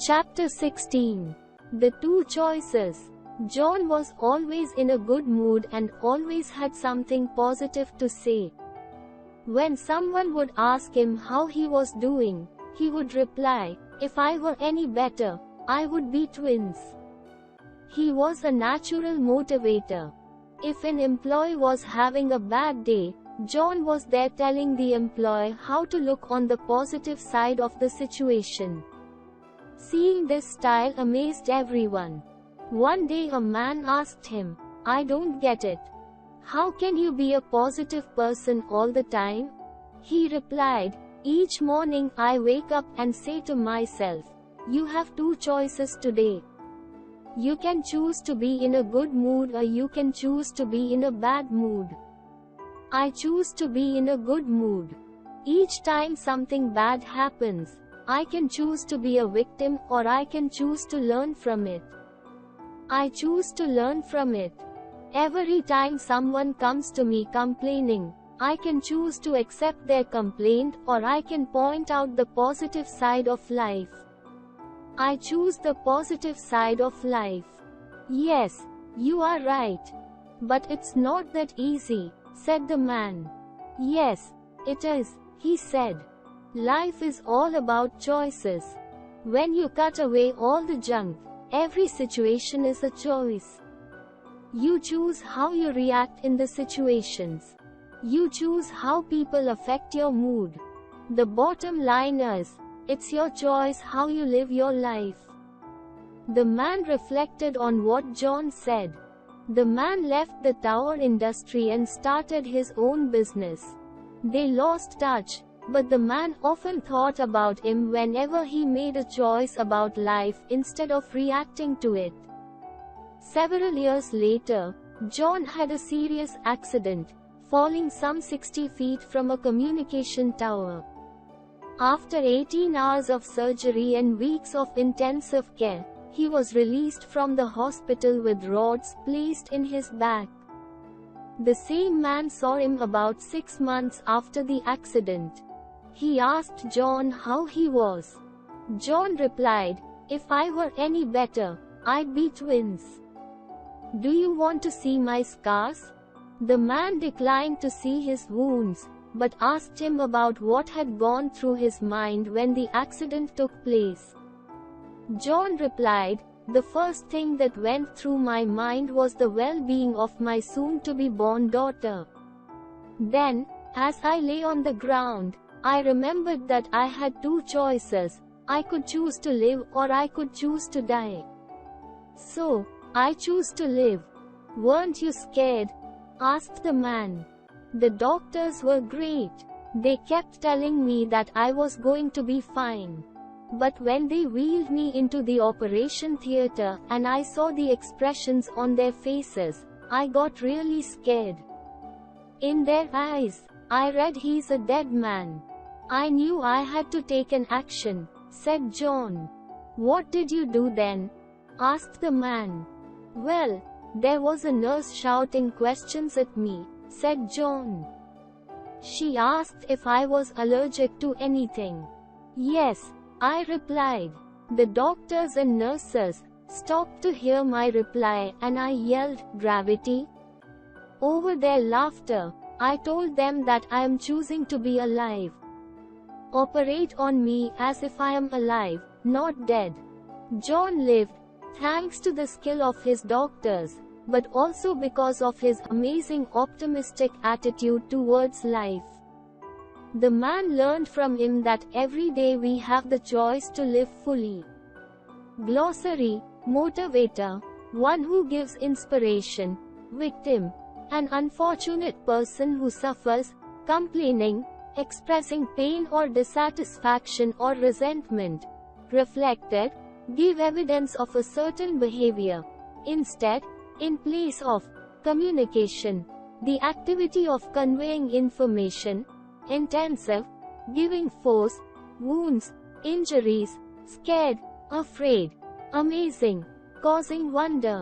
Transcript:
Chapter 16. The Two Choices. John was always in a good mood and always had something positive to say. When someone would ask him how he was doing, he would reply, "If I were any better, I would be twins." He was a natural motivator. If an employee was having a bad day, John was there telling the employee how to look on the positive side of the situation. Seeing this style amazed everyone. One day a man asked him, "I don't get it. How can you be a positive person all the time?" He replied, "Each morning I wake up and say to myself, you have two choices today. You can choose to be in a good mood or you can choose to be in a bad mood. I choose to be in a good mood. Each time something bad happens, I can choose to be a victim or I can choose to learn from it. I choose to learn from it. Every time someone comes to me complaining, I can choose to accept their complaint or I can point out the positive side of life. I choose the positive side of life." "Yes, you are right. But it's not that easy," said the man. "Yes, it is," he said. "Life is all about choices. When you cut away all the junk, every situation is a choice. You choose how you react in the situations. You choose how people affect your mood. The bottom line is, it's your choice how you live your life." The man reflected on what John said. The man left the tower industry and started his own business. They lost touch, but the man often thought about him whenever he made a choice about life instead of reacting to it. Several years later, John had a serious accident, falling some 60 feet from a communication tower. After 18 hours of surgery and weeks of intensive care, he was released from the hospital with rods placed in his back. The same man saw him about 6 months after the accident. He asked John how he was. John replied, "If I were any better, I'd be twins. Do you want to see my scars?" The man declined to see his wounds, but asked him about what had gone through his mind when the accident took place. John replied, "The first thing that went through my mind was the well-being of my soon-to-be-born daughter. Then, as I lay on the ground, I remembered that I had two choices. I could choose to live or I could choose to die. So, I choose to live." "Weren't you scared?" asked the man. "The doctors were great. They kept telling me that I was going to be fine. But when they wheeled me into the operation theater and I saw the expressions on their faces, I got really scared. In their eyes, I read he's a dead man. I knew I had to take an action," said John. "What did you do then?" asked the man. "Well, there was a nurse shouting questions at me," said John. "She asked if I was allergic to anything. Yes, I replied. The doctors and nurses stopped to hear my reply and I yelled, 'Gravity!' Over their laughter, I told them that I am choosing to be alive. Operate on me as if I am alive, not dead." John lived, thanks to the skill of his doctors, but also because of his amazing optimistic attitude towards life. The man learned from him that every day we have the choice to live fully. Glossary: Motivator, one who gives inspiration. Victim, an unfortunate person who suffers, complaining, expressing pain or dissatisfaction or resentment. Reflected, give evidence of a certain behavior. Instead, in place of communication, the activity of conveying information. Intensive, giving force. Wounds, injuries. Scared, afraid. Amazing, causing wonder.